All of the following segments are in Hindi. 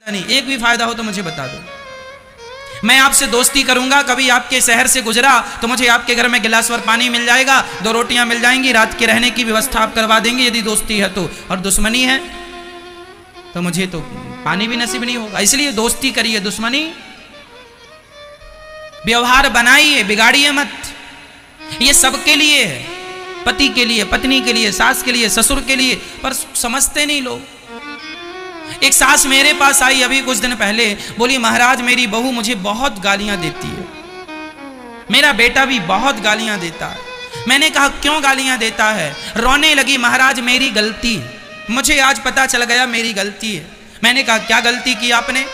नहीं, एक भी फायदा हो तो मुझे बता दो। मैं आपसे दोस्ती करूंगा, कभी आपके शहर से गुजरा तो मुझे आपके घर में गिलास भर पानी मिल जाएगा, 2 रोटियां मिल जाएंगी, रात के रहने की व्यवस्था आप करवा देंगे यदि दोस्ती है तो। और दुश्मनी है तो मुझे तो पानी भी नसीब नहीं होगा। इसलिए दोस्ती करिए, दुश्मनी व्यवहार बनाइए, बिगाड़िए मत। ये सबके लिए है, पति के लिए, पत्नी के लिए, सास के लिए, ससुर के लिए, पर समझते नहीं लोग। एक सास मेरे पास आई अभी कुछ दिन पहले, बोली महाराज मेरी बहू मुझे बहुत गालियां देती है, मेरा बेटा भी बहुत गालियां देता है। मैंने कहा क्यों गालियां देता है? रोने लगी, महाराज मेरी गलती, मुझे आज पता चल गया मेरी गलती है। मैंने कहा क्या गलती की आपने?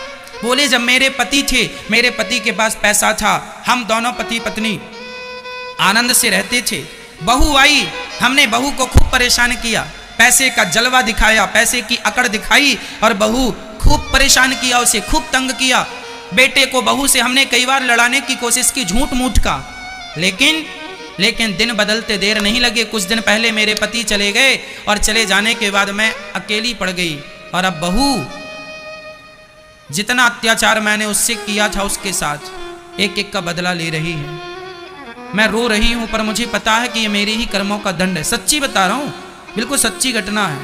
बोले जब मेरे पति थे, मेरे पति के पास पैसा था, हम दोनों पति पत्नी आनंद से रहते थे। बहू आई, हमने बहू को खूब परेशान किया, पैसे का जलवा दिखाया, पैसे की अकड़ दिखाई और बहू खूब परेशान किया, उसे खूब तंग किया। बेटे को बहू से हमने कई बार लड़ाने की कोशिश की, झूठ मूठ का, लेकिन दिन बदलते देर नहीं लगे। कुछ दिन पहले मेरे पति चले गए और चले जाने के बाद मैं अकेली पड़ गई। और अब बहू जितना अत्याचार मैंने उससे किया था उसके साथ एक एक का बदला ले रही है। मैं रो रही हूं, पर मुझे पता है कि ये मेरे ही कर्मों का दंड है। सच्ची बता रहा हूं, बिल्कुल सच्ची घटना है।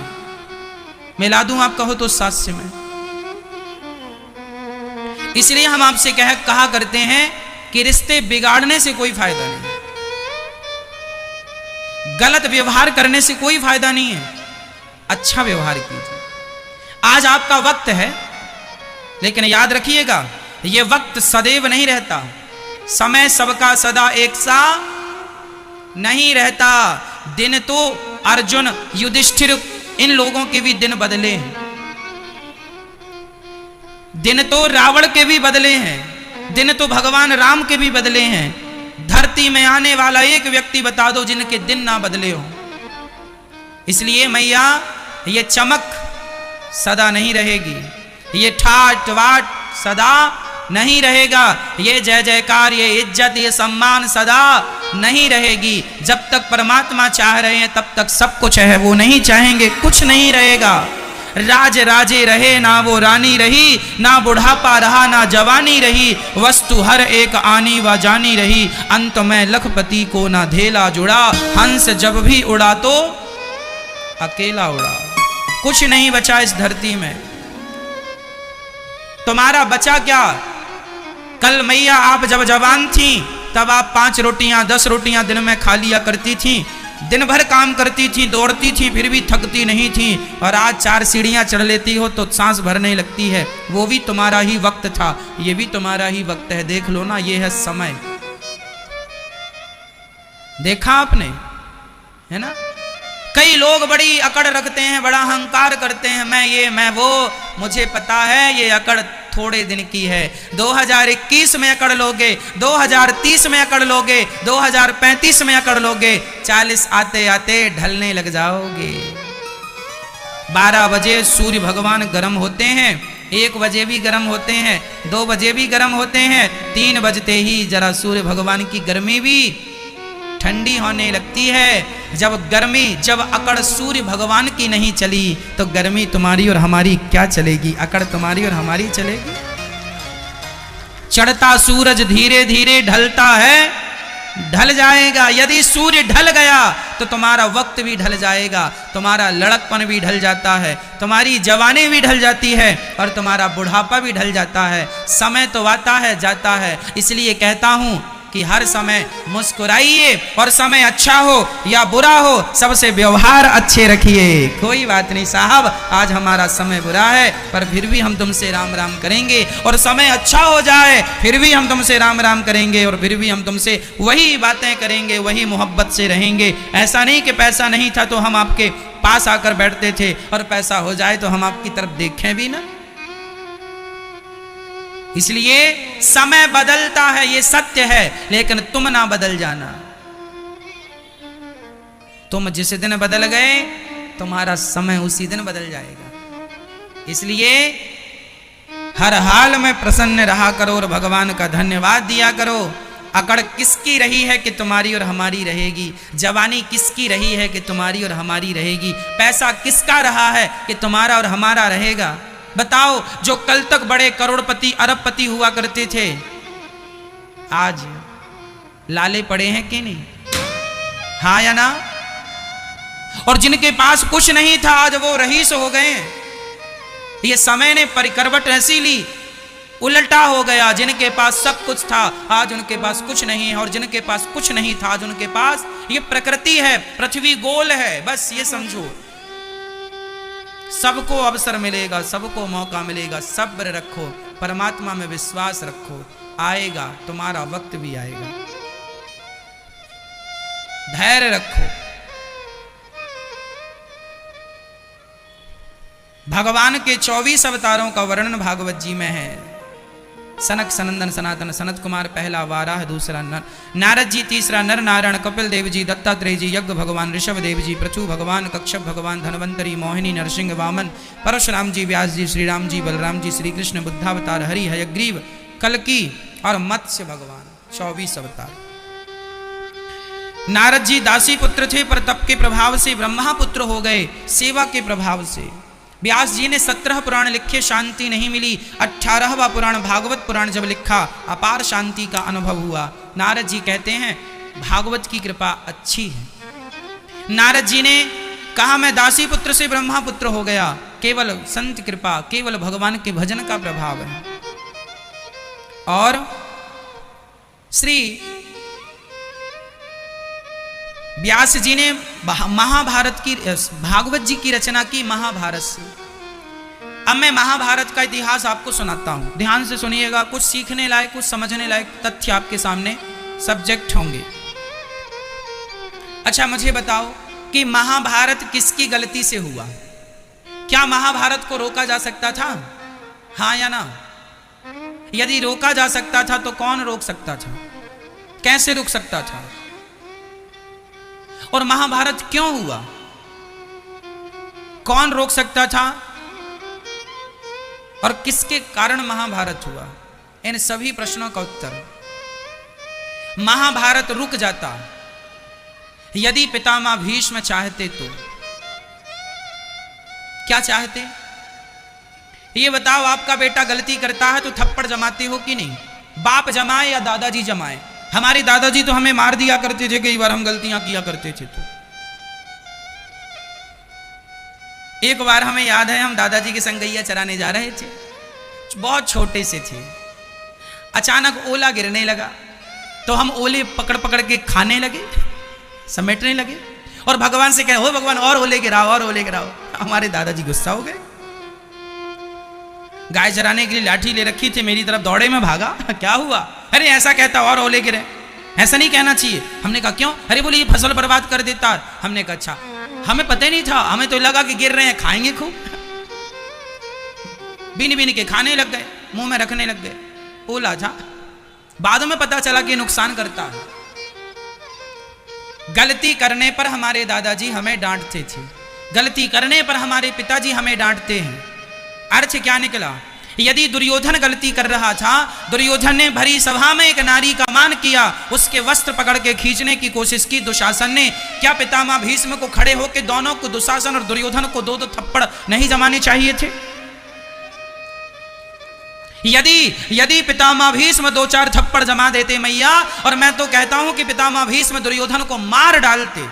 मिला दूं आप कहो तो सास से मैं। इसलिए हम आपसे कहा करते हैं कि रिश्ते बिगाड़ने से कोई फायदा नहीं, गलत व्यवहार करने से कोई फायदा नहीं है। अच्छा व्यवहार कीजिए। आज आपका वक्त है, लेकिन याद रखिएगा यह वक्त सदैव नहीं रहता। समय सबका सदा एक सा नहीं रहता। दिन तो अर्जुन, युधिष्ठिर, इन लोगों के भी दिन बदले हैं, दिन तो रावण के भी बदले हैं, दिन तो भगवान राम के भी बदले हैं। धरती में आने वाला एक व्यक्ति बता दो जिनके दिन ना बदले हो। इसलिए मैया ये चमक सदा नहीं रहेगी, ये ठाट वाट सदा नहीं रहेगा, ये जय जयकार, ये इज्जत, ये सम्मान सदा नहीं रहेगी। जब तक परमात्मा चाह रहे हैं तब तक सब कुछ है, वो नहीं चाहेंगे कुछ नहीं रहेगा। राज राजे रहे ना वो रानी रही, ना बुढ़ापा रहा ना जवानी रही, वस्तु हर एक आनी व जानी रही, अंत में लखपति को ना धेला जुड़ा, हंस जब भी उड़ा तो अकेला उड़ा। कुछ नहीं बचा इस धरती में। तुम्हारा बचा क्या? कल मैया आप जब जवान थी तब आप 5 रोटियां 10 रोटियां दिन में खा लिया करती थी, दिन भर काम करती थी, दौड़ती थी, फिर भी थकती नहीं थी। और आज 4 सीढ़ियां चढ़ लेती हो तो सांस भरने लगती है। वो भी तुम्हारा ही वक्त था, ये भी तुम्हारा ही वक्त है। देख लो ना, ये है समय। देखा आपने, है ना? कई लोग बड़ी अकड़ रखते हैं, बड़ा अहंकार करते हैं, मैं ये मैं वो। मुझे पता है ये अकड़ थोड़े दिन की है। 2021 में अकड़ लोगे, 2030 में अकड़ लोगे, 2035 में अकड़ लोगे, 40 आते आते ढलने लग जाओगे। 12 बजे सूर्य भगवान गर्म होते हैं, 1 बजे भी गर्म होते हैं, 2 बजे भी गर्म होते हैं, 3 बजते ही जरा सूर्य भगवान की गर्मी भी ठंडी होने लगती है। जब अकड़ सूर्य भगवान की नहीं चली तो गर्मी तुम्हारी और हमारी क्या चलेगी? अकड़ तुम्हारी और हमारी चलेगी? चढ़ता सूरज धीरे धीरे ढलता है, ढल जाएगा। यदि सूर्य ढल गया तो तुम्हारा वक्त भी ढल जाएगा, तुम्हारा लड़कपन भी ढल जाता है, तुम्हारी जवानी भी ढल जाती है और तुम्हारा बुढ़ापा भी ढल जाता है। समय तो आता है जाता है। इसलिए कहता हूं कि हर समय मुस्कुराइए, और समय अच्छा हो या बुरा हो सबसे व्यवहार अच्छे रखिए। कोई बात नहीं साहब, आज हमारा समय बुरा है पर फिर भी हम तुमसे राम राम करेंगे, और समय अच्छा हो जाए फिर भी हम तुमसे राम राम करेंगे, और फिर भी हम तुमसे वही बातें करेंगे, वही मोहब्बत से रहेंगे। ऐसा नहीं कि पैसा नहीं था तो हम आपके पास आकर बैठते थे, और पैसा हो जाए तो हम आपकी तरफ देखें भी ना। इसलिए समय बदलता है, ये सत्य है, लेकिन तुम ना बदल जाना। तुम जिस दिन बदल गए तुम्हारा समय उसी दिन बदल जाएगा। इसलिए हर हाल में प्रसन्न रहा करो और भगवान का धन्यवाद दिया करो। अकड़ किसकी रही है कि तुम्हारी और हमारी रहेगी? जवानी किसकी रही है कि तुम्हारी और हमारी रहेगी? पैसा किसका रहा है कि तुम्हारा और हमारा रहेगा? बताओ, जो कल तक बड़े करोड़पति अरबपति हुआ करते थे, आज लाले पड़े हैं कि नहीं? हाँ या ना? और जिनके पास कुछ नहीं था, आज वो रईस हो गए। ये समय ने परिकरवट ऐसी ली, उल्टा हो गया। जिनके पास सब कुछ था, आज उनके पास कुछ नहीं है, और जिनके पास कुछ नहीं था, आज उनके पास। ये प्रकृति है, पृथ्वी गोल है, बस ये समझो। सबको अवसर मिलेगा, सबको मौका मिलेगा। सब्र रखो, परमात्मा में विश्वास रखो, आएगा, तुम्हारा वक्त भी आएगा। धैर्य रखो। भगवान के 24 अवतारों का वर्णन भागवत जी में है। सनक सनंदन सनातन सनत कुमार पहला, वाराह दूसरा, नारद जी तीसरा, नर नारायण कपिल देव जी, दत्तात्रेय जी, यज्ञ भगवान, ऋषभ देव जी, पृथु भगवान, कक्षप भगवान, धनवंतरी, मोहिनी, नरसिंह, वामन, परशुराम जी, व्यास जी, श्री राम जी, बलराम जी, श्री कृष्ण, बुद्धावतार, हरि, हयग्रीव, कल्की और मत्स्य भगवान। 24 अवतार। नारद जी दासी पुत्र थे, पर तप के प्रभाव से ब्रह्मा पुत्र हो गए, सेवा के प्रभाव से। व्यास जी ने 17 पुराण लिखे, शांति नहीं मिली। 18वां पुराण भागवत पुराण जब लिखा, अपार शांति का अनुभव हुआ। नारद जी कहते हैं भागवत की कृपा अच्छी है। नारद जी ने कहा मैं दासी पुत्र से ब्रह्मा पुत्र हो गया, केवल संत कृपा, केवल भगवान के भजन का प्रभाव है। और श्री व्यास जी ने महाभारत की, भागवत जी की रचना की महाभारत से। अब मैं महाभारत का इतिहास आपको सुनाता हूं, ध्यान से सुनिएगा। कुछ सीखने लायक, कुछ समझने लायक तथ्य आपके सामने सब्जेक्ट होंगे। अच्छा मुझे बताओ कि महाभारत किसकी गलती से हुआ? क्या महाभारत को रोका जा सकता था? हाँ या ना? यदि रोका जा सकता था तो कौन रोक सकता था? कैसे रोक सकता था? और महाभारत क्यों हुआ? कौन रोक सकता था? और किसके कारण महाभारत हुआ? इन सभी प्रश्नों का उत्तर, महाभारत रुक जाता यदि पितामह भीष्म चाहते तो। क्या चाहते? ये बताओ, आपका बेटा गलती करता है तो थप्पड़ जमाते हो कि नहीं? बाप जमाए या दादाजी जमाए? हमारे दादाजी तो हमें मार दिया करते थे कई बार हम गलतियां किया करते थे। तो एक बार हमें याद है, हम दादाजी के संग गैया चराने जा रहे थे, बहुत छोटे से थे। अचानक ओला गिरने लगा तो हम ओले पकड़ पकड़ के खाने लगे, समेटने लगे और भगवान से कहे, हो भगवान और ओले गिराओ, और ओले गिराओ। हमारे दादाजी गुस्सा हो गए। गाय चराने के लिए लाठी ले रखी थी, मेरी तरफ दौड़े में भागा। क्या हुआ? अरे ऐसा कहता और ओले गिरे, ऐसा नहीं कहना चाहिए। हमने कहा क्यों? अरे बोले ये फसल बर्बाद कर देता। हमने कहा अच्छा, हमें पता ही नहीं था, हमें तो लगा कि गिर रहे हैं, खाएंगे खूब। बीन बीन के खाने लग गए, मुंह में रखने लग गए। ओला था, बाद में पता चला कि नुकसान करता है। गलती करने पर हमारे दादाजी हमें डांटते थे, गलती करने पर हमारे पिताजी हमें डांटते हैं। अर्थ क्या निकला? यदि दुर्योधन गलती कर रहा था, दुर्योधन ने भरी सभा में एक नारी का मान किया, उसके वस्त्र पकड़ के खींचने की कोशिश की दुशासन ने, क्या पितामह भीष्म को खड़े होकर दोनों को, दुशासन और दुर्योधन को दो थप्पड़ नहीं जमाने चाहिए थे? यदि पितामह भीष्म 2-4 थप्पड़ जमा देते मैया, और मैं तो कहता हूं कि पितामह भीष्म दुर्योधन को मार डालते।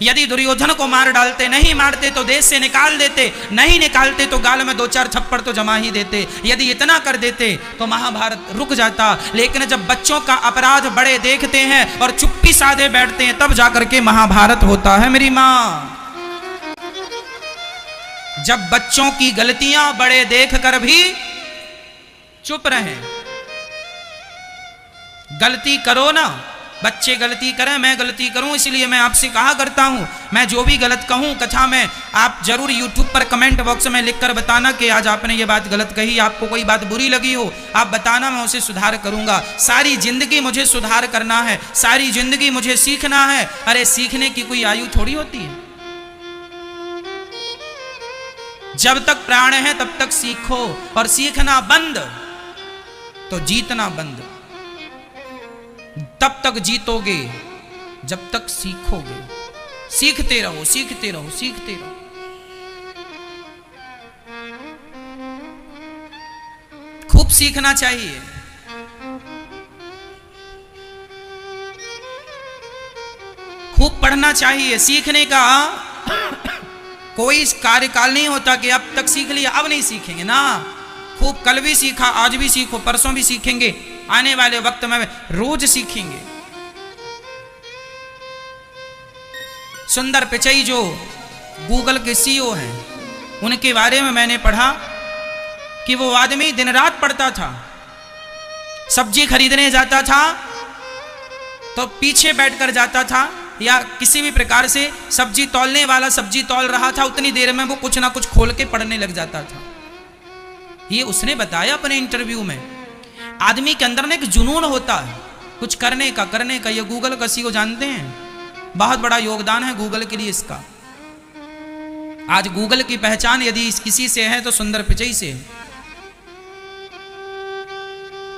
यदि दुर्योधन को मार डालते, नहीं मारते तो देश से निकाल देते, नहीं निकालते तो गाल में 2-4 थप्पड़ तो जमा ही देते। यदि इतना कर देते तो महाभारत रुक जाता। लेकिन जब बच्चों का अपराध बड़े देखते हैं और चुप्पी साधे बैठते हैं, तब जाकर के महाभारत होता है मेरी मां। जब बच्चों की गलतियां बड़े देख कर भी चुप रहे। गलती करो ना, बच्चे गलती करें, मैं गलती करूं, इसलिए मैं आपसे कहा करता हूं, मैं जो भी गलत कहूं कथा में, आप जरूर YouTube पर कमेंट बॉक्स में लिखकर बताना कि आज आपने ये बात गलत कही, आपको कोई बात बुरी लगी हो, आप बताना, मैं उसे सुधार करूंगा। सारी जिंदगी मुझे सुधार करना है, सारी जिंदगी मुझे सीखना है। अरे सीखने की कोई आयु थोड़ी होती है। जब तक प्राण है तब तक सीखो, और सीखना बंद तो जीतना बंद। तब तक जीतोगे जब तक सीखोगे। सीखते रहो, सीखते रहो, सीखते रहो। सीखना चाहिए। खूब पढ़ना चाहिए। सीखने का कोई कार्यकाल नहीं होता कि अब तक सीख लिया अब नहीं सीखेंगे ना। खूब कल भी सीखा, आज भी सीखो, परसों भी सीखेंगे, आने वाले वक्त में रोज सीखेंगे। सुंदर पिचई जो गूगल के सीईओ हैं, उनके बारे में मैंने पढ़ा कि वो आदमी दिन रात पढ़ता था। सब्जी खरीदने जाता था तो पीछे बैठकर जाता था, या किसी भी प्रकार से सब्जी तौलने वाला सब्जी तौल रहा था, उतनी देर में वो कुछ ना कुछ खोल के पढ़ने लग जाता था। ये उसने बताया अपने इंटरव्यू में। आदमी के अंदर ना एक जुनून होता है कुछ करने का। ये गूगल का सीईओ जानते हैं, बहुत बड़ा योगदान है गूगल के लिए इसका। आज गूगल की पहचान यदि किसी से है तो सुंदर पिचई से है।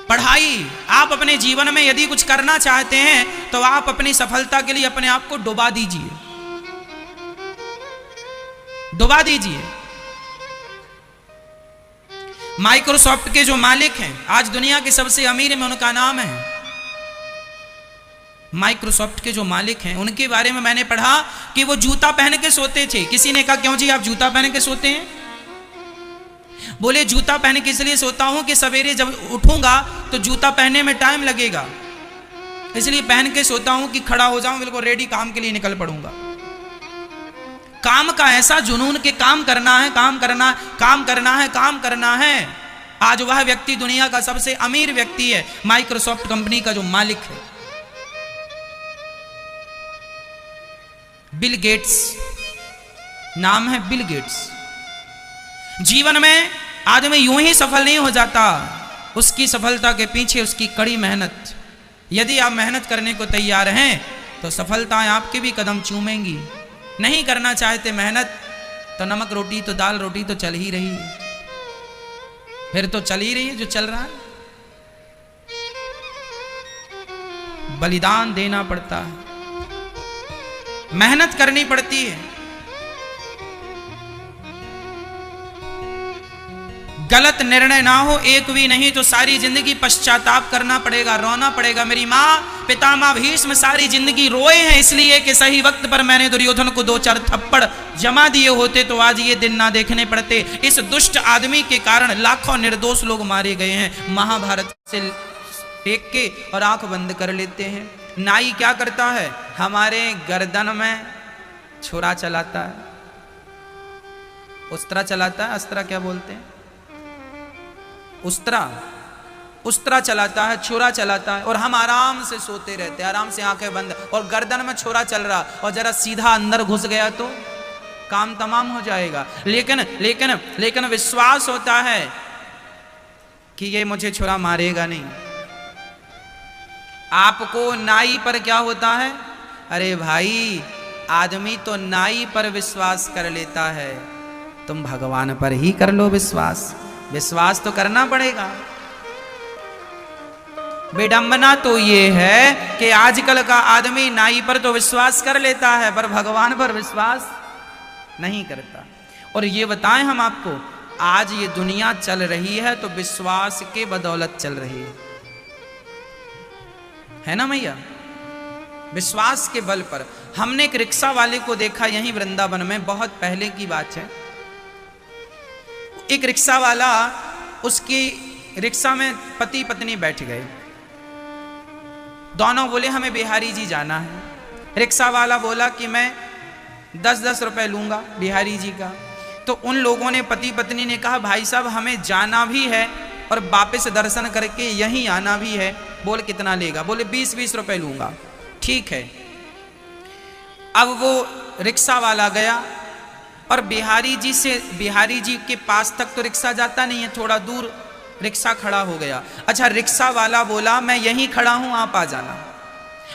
पढ़ाई, आप अपने जीवन में यदि कुछ करना चाहते हैं तो आप अपनी सफलता के लिए अपने आप को डुबा दीजिए, डुबा दीजिए। माइक्रोसॉफ्ट के जो मालिक हैं, आज दुनिया के सबसे अमीर में उनका नाम है। माइक्रोसॉफ्ट के जो मालिक हैं, उनके बारे में मैंने पढ़ा कि वो जूता पहन के सोते थे। किसी ने कहा क्यों जी आप जूता पहन के सोते हैं? बोले जूता पहन के इसलिए सोता हूं कि सवेरे जब उठूंगा तो जूता पहनने में टाइम लगेगा, इसलिए पहन के सोता हूं कि खड़ा हो जाऊं बिल्कुल रेडी, काम के लिए निकल पड़ूंगा। काम का ऐसा जुनून कि काम करना है, काम करना है, काम करना है, काम करना है। आज वह व्यक्ति दुनिया का सबसे अमीर व्यक्ति है, माइक्रोसॉफ्ट कंपनी का जो मालिक है, बिल गेट्स नाम है, बिल गेट्स। जीवन में आदमी यूं ही सफल नहीं हो जाता, उसकी सफलता के पीछे उसकी कड़ी मेहनत। यदि आप मेहनत करने को तैयार हैं तो सफलताएं आपके भी कदम चूमेंगी। नहीं करना चाहते मेहनत तो नमक रोटी तो दाल रोटी तो चल ही रही है, फिर तो चल ही रही है जो चल रहा है। बलिदान देना पड़ता है, मेहनत करनी पड़ती है। गलत निर्णय ना हो एक भी नहीं तो सारी जिंदगी पश्चाताप करना पड़ेगा, रोना पड़ेगा। मेरी माँ पितामह भीष्म सारी जिंदगी रोए हैं इसलिए कि सही वक्त पर मैंने दुर्योधन को 2-4 थप्पड़ जमा दिए होते तो आज ये दिन ना देखने पड़ते। इस दुष्ट आदमी के कारण लाखों निर्दोष लोग मारे गए हैं। महाभारत से देख के और आंख बंद कर लेते हैं। नाई क्या करता है? हमारे गर्दन में छुरा चलाता है, उस्त्रा चलाता है। अस्त्रा क्या बोलते हैं? उस्त्रा चलाता है, छुरा चलाता है, और हम आराम से सोते रहते हैं, आराम से आंखें बंद, और गर्दन में छुरा चल रहा, और जरा सीधा अंदर घुस गया तो काम तमाम हो जाएगा। लेकिन विश्वास होता है कि ये मुझे छुरा मारेगा नहीं। आपको नाई पर क्या होता है? अरे भाई, आदमी तो नाई पर विश्वास कर लेता है, तुम भगवान पर ही कर लो विश्वास। विश्वास तो करना पड़ेगा। विडंबना तो ये है कि आजकल का आदमी नाई पर तो विश्वास कर लेता है पर भगवान पर विश्वास नहीं करता। और ये बताएं हम आपको, आज ये दुनिया चल रही है तो विश्वास के बदौलत चल रही है ना मैया? विश्वास के बल पर। हमने एक रिक्शा वाले को देखा यहीं वृंदावन में, बहुत पहले की बात है। एक रिक्शा वाला, उसकी रिक्शा में पति पत्नी बैठ गए, दोनों बोले हमें बिहारी जी जाना है। रिक्शा वाला बोला कि मैं 10-10 रुपए लूंगा बिहारी जी का। तो उन लोगों ने, पति पत्नी ने कहा भाई साहब हमें जाना भी है और वापस दर्शन करके यहीं आना भी है। बोल कितना लेगा? बोले 20-20 रुपए लूंगा। ठीक है। अब वो रिक्शा वाला गया और बिहारी जी के पास तक तो रिक्शा जाता नहीं है, थोड़ा दूर रिक्शा खड़ा हो गया। अच्छा, रिक्शा वाला बोला मैं यहीं खड़ा हूं, आप आ जाना।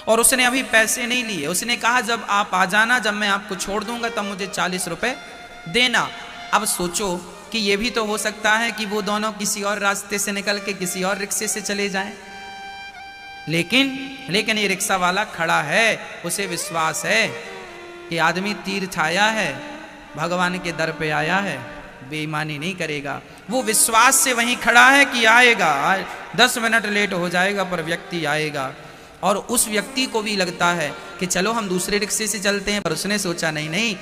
और उसने अभी पैसे नहीं लिए, उसने कहा जब आप आ जाना, जब मैं आपको छोड़ दूंगा तब मुझे 40 रुपए देना। अब सोचो कि ये भी तो हो सकता है कि वो दोनों किसी और रास्ते से निकल के किसी और रिक्शे से चले जाएं। लेकिन ये रिक्शा वाला खड़ा है, उसे विश्वास है कि आदमी तीर्थ आया है, भगवान के दर पे आया है, बेईमानी नहीं करेगा। वो विश्वास से वहीं खड़ा है कि आएगा, 10 मिनट लेट हो जाएगा पर व्यक्ति आएगा। और उस व्यक्ति को भी लगता है कि चलो हम दूसरे रिक्शे से चलते हैं, पर उसने सोचा नहीं नहीं,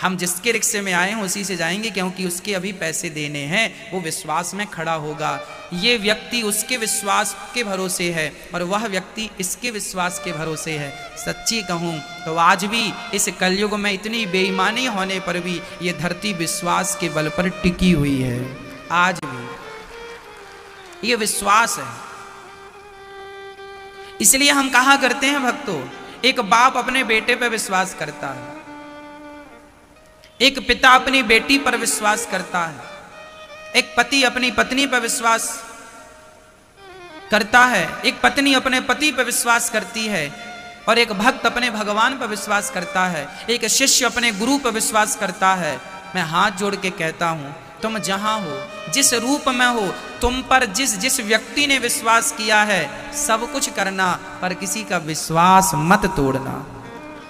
हम जिसके रिक्शे में आए हैं उसी से जाएंगे, क्योंकि उसके अभी पैसे देने हैं। वो विश्वास में खड़ा होगा। ये व्यक्ति उसके विश्वास के भरोसे है और वह व्यक्ति इसके विश्वास के भरोसे है। सच्ची कहूँ तो आज भी इस कलयुग में इतनी बेईमानी होने पर भी ये धरती विश्वास के बल पर टिकी हुई है। आज भी ये विश्वास है। इसलिए हम कहा करते हैं भक्तों, एक बाप अपने बेटे पर विश्वास करता है, एक पिता अपनी बेटी पर विश्वास करता है, एक पति अपनी पत्नी पर विश्वास करता है, एक पत्नी अपने पति पर विश्वास करती है, और एक भक्त अपने भगवान पर विश्वास करता है, एक शिष्य अपने गुरु पर विश्वास करता है। मैं हाथ जोड़ के कहता हूं, तुम जहां हो, जिस रूप में हो, तुम पर जिस व्यक्ति ने विश्वास किया है सब कुछ करना, पर किसी का विश्वास मत तोड़ना।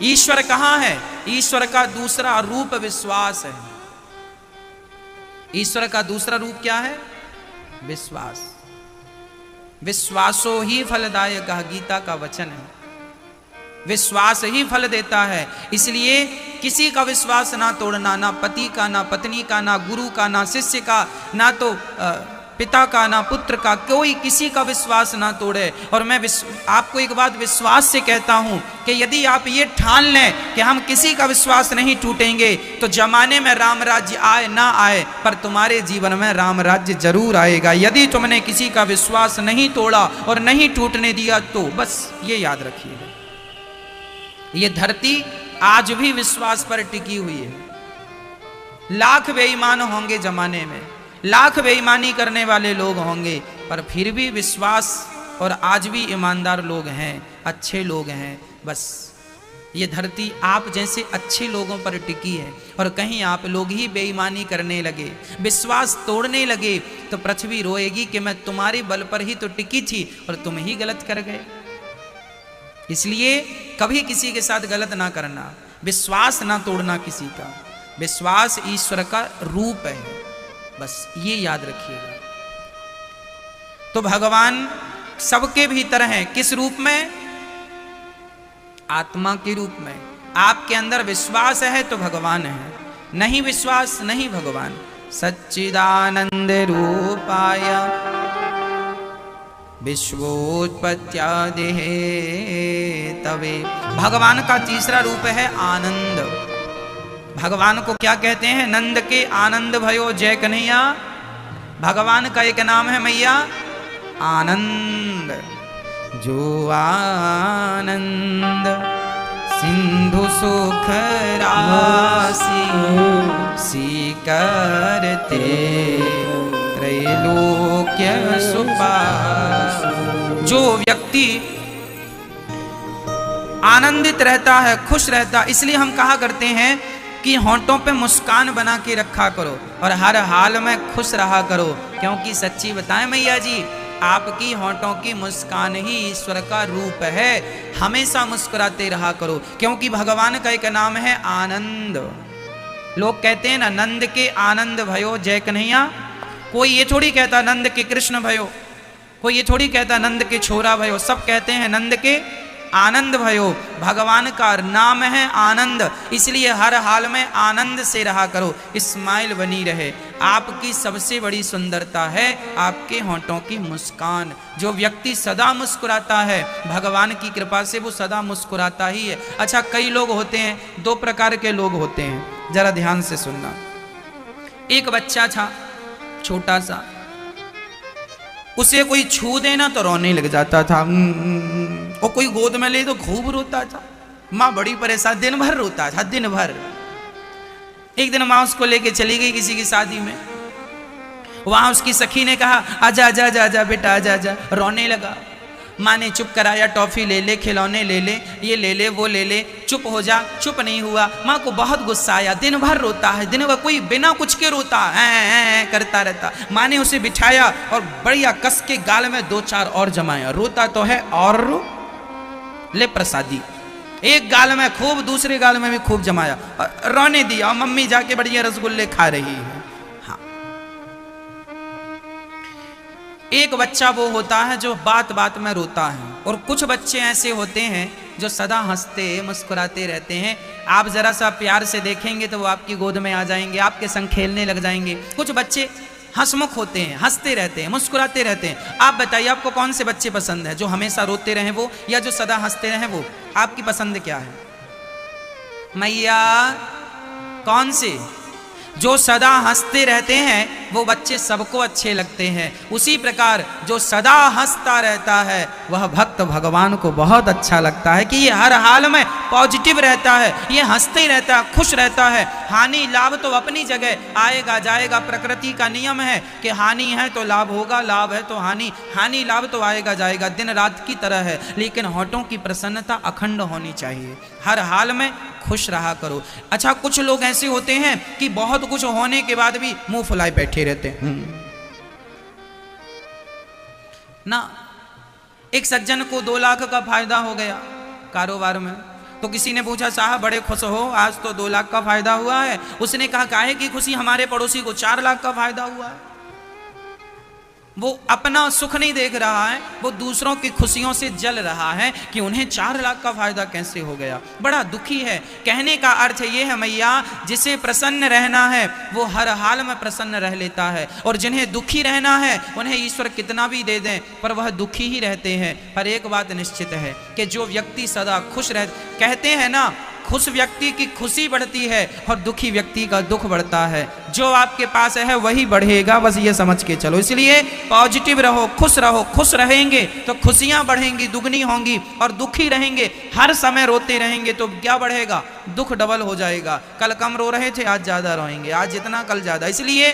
ईश्वर कहां है? ईश्वर का दूसरा रूप विश्वास है। ईश्वर का दूसरा रूप क्या है? विश्वास। विश्वासो ही फलदायक, गीता का वचन है। विश्वास ही फल देता है। इसलिए किसी का विश्वास ना तोड़ना, ना पति का, ना पत्नी का, ना गुरु का, ना शिष्य का, ना तो पिता का, ना पुत्र का, कोई किसी का विश्वास ना तोड़े। और मैं आपको एक बात विश्वास से कहता हूं कि यदि आप ये ठान लें कि हम किसी का विश्वास नहीं टूटेंगे, तो जमाने में राम राज्य आए ना आए, पर तुम्हारे जीवन में राम राज्य जरूर आएगा। यदि तुमने किसी का विश्वास नहीं तोड़ा और नहीं टूटने दिया, तो बस ये याद रखिएगा, ये धरती आज भी विश्वास पर टिकी हुई है। लाख बेईमान होंगे जमाने में, लाख बेईमानी करने वाले लोग होंगे, पर फिर भी विश्वास, और आज भी ईमानदार लोग हैं, अच्छे लोग हैं। बस ये धरती आप जैसे अच्छे लोगों पर टिकी है। और कहीं आप लोग ही बेईमानी करने लगे, विश्वास तोड़ने लगे, तो पृथ्वी रोएगी कि मैं तुम्हारे बल पर ही तो टिकी थी और तुम ही गलत कर गए। इसलिए कभी किसी के साथ गलत ना करना, विश्वास ना तोड़ना किसी का। विश्वास ईश्वर का रूप है, बस ये याद रखिएगा। तो भगवान सबके भीतर हैं, किस रूप में? आत्मा के रूप में। आपके अंदर विश्वास है तो भगवान है, नहीं विश्वास नहीं भगवान। सच्चिदानंद रूपाय विश्वोत्पत्त्यादि तवे। भगवान का तीसरा रूप है आनंद। भगवान को क्या कहते हैं? नंद के आनंद भयो जय कन्हैया। भगवान का एक नाम है मैया आनंद। जो आनंद सिंधु सुख राशि सी करते त्रैलोक्य सुपास। जो व्यक्ति आनंदित रहता है, खुश रहता, इसलिए हम कहा करते हैं कि होंठों पे मुस्कान बना के रखा करो और हर हाल में खुश रहा करो। क्योंकि सच्ची बताएं मैया जी, आपकी होंठों की मुस्कान ही ईश्वर का रूप है। हमेशा मुस्कुराते रहा करो, क्योंकि भगवान का एक नाम है आनंद। लोग कहते हैं ना, नंद के आनंद भयो जय कन्हैया। कोई ये थोड़ी कहता नंद के कृष्ण भयो, कोई ये थोड़ी कहता नंद के छोरा भयो, सब कहते हैं नंद के आनंद भयो। भगवान का नाम है आनंद, इसलिए हर हाल में आनंद से रहा करो, स्माइल बनी रहे। आपकी सबसे बड़ी सुंदरता है आपके होंठों की मुस्कान। जो व्यक्ति सदा मुस्कुराता है, भगवान की कृपा से वो सदा मुस्कुराता ही है। अच्छा, कई लोग होते हैं, दो प्रकार के लोग होते हैं, जरा ध्यान से सुनना। एक बच्चा था छोटा सा, उसे कोई छू देना तो रोने लग जाता था, और कोई गोद में ले तो खूब रोता था। माँ बड़ी परेशान, दिन भर रोता था, दिन भर। एक दिन माँ उसको लेके चली गई किसी की शादी में। वहां उसकी सखी ने कहा आजा आजा आजा आजा बेटा आजा आजा। रोने लगा। माँ ने चुप कराया, टॉफी ले ले, खिलौने ले ले, ये ले ले, वो ले ले, चुप हो जा। चुप नहीं हुआ। माँ को बहुत गुस्सा आया, दिन भर रोता है, दिन भर कोई बिना कुछ के रोता है, करता रहता। माँ ने उसे बिठाया और बढ़िया कस के गाल में 2-4 और जमाया। रोता तो है और रो, ले प्रसादी। एक गाल में खूब, दूसरे गाल में भी खूब जमाया, रोने दिया। मम्मी जाके बढ़िया रसगुल्ले खा रही है। एक बच्चा वो होता है जो बात बात में रोता है, और कुछ बच्चे ऐसे होते हैं जो सदा हंसते मुस्कुराते रहते हैं। आप जरा सा प्यार से देखेंगे तो वो आपकी गोद में आ जाएंगे, आपके संग खेलने लग जाएंगे। कुछ बच्चे हंसमुख होते हैं, हंसते रहते हैं, मुस्कुराते रहते हैं। आप बताइए आपको कौन से बच्चे पसंद है, जो हमेशा रोते रहें वो, या जो सदा हंसते रहें वो? आपकी पसंद क्या है मैया? कौन से? जो सदा हंसते रहते हैं वो बच्चे सबको अच्छे लगते हैं। उसी प्रकार जो सदा हंसता रहता है वह भक्त भगवान को बहुत अच्छा लगता है कि ये हर हाल में पॉजिटिव रहता है, ये हंसते रहता है, खुश रहता है। हानि लाभ तो अपनी जगह आएगा जाएगा, प्रकृति का नियम है कि हानि है तो लाभ होगा, लाभ है तो हानि, हानि लाभ तो आएगा जाएगा, दिन रात की तरह है। लेकिन होठों की प्रसन्नता अखंड होनी चाहिए, हर हाल में खुश रहा करो। अच्छा, कुछ लोग ऐसे होते हैं कि बहुत कुछ होने के बाद भी मुंह फुलाए बैठे रहते हैं ना। एक सज्जन को 2 लाख का फायदा हो गया कारोबार में, तो किसी ने पूछा साहब बड़े खुश हो, आज तो 2 लाख का फायदा हुआ है। उसने कहा काहे की खुशी, हमारे पड़ोसी को 4 लाख का फायदा हुआ है। वो अपना सुख नहीं देख रहा है, वो दूसरों की खुशियों से जल रहा है कि उन्हें 4 लाख का फायदा कैसे हो गया। बड़ा दुखी है। कहने का अर्थ ये है मैया, जिसे प्रसन्न रहना है वो हर हाल में प्रसन्न रह लेता है, और जिन्हें दुखी रहना है उन्हें ईश्वर कितना भी दे दें पर वह दुखी ही रहते हैं। पर एक बात निश्चित है कि जो व्यक्ति सदा खुश रह, कहते हैं ना, खुश व्यक्ति की खुशी बढ़ती है और दुखी व्यक्ति का दुख बढ़ता है। जो आपके पास है वही बढ़ेगा, बस ये समझ के चलो। इसलिए पॉजिटिव रहो, खुश रहो। खुश रहेंगे तो खुशियां बढ़ेंगी, दुगनी होंगी, और दुखी रहेंगे, हर समय रोते रहेंगे तो क्या बढ़ेगा? दुख डबल हो जाएगा। कल कम रो रहे थे, आज ज्यादा रोएंगे, आज जितना कल ज्यादा। इसलिए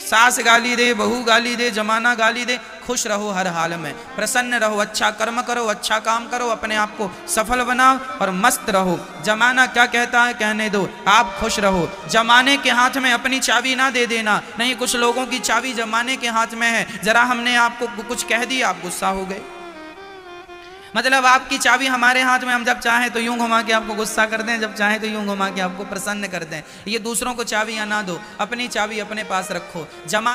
सास गाली दे, बहू गाली दे, जमाना गाली दे, खुश रहो हर हाल में, प्रसन्न रहो, अच्छा कर्म करो, अच्छा काम करो, अपने आप को सफल बनाओ और मस्त रहो। जमाना क्या कहता है कहने दो, आप खुश रहो। जमाने के हाथ में अपनी चाबी ना दे देना। नहीं, कुछ लोगों की चाबी जमाने के हाथ में है, जरा हमने आपको कुछ कह दिया आप गुस्सा हो गए। मतलब आपकी चाबी हमारे हाथ में, हम जब चाहें तो यूं घुमा के आपको गुस्सा कर दें, जब चाहें तो यूं घुमा के आपको प्रसन्न कर दें। ये दूसरों को चाबियां ना दो, अपनी चाबी अपने पास रखो। जमा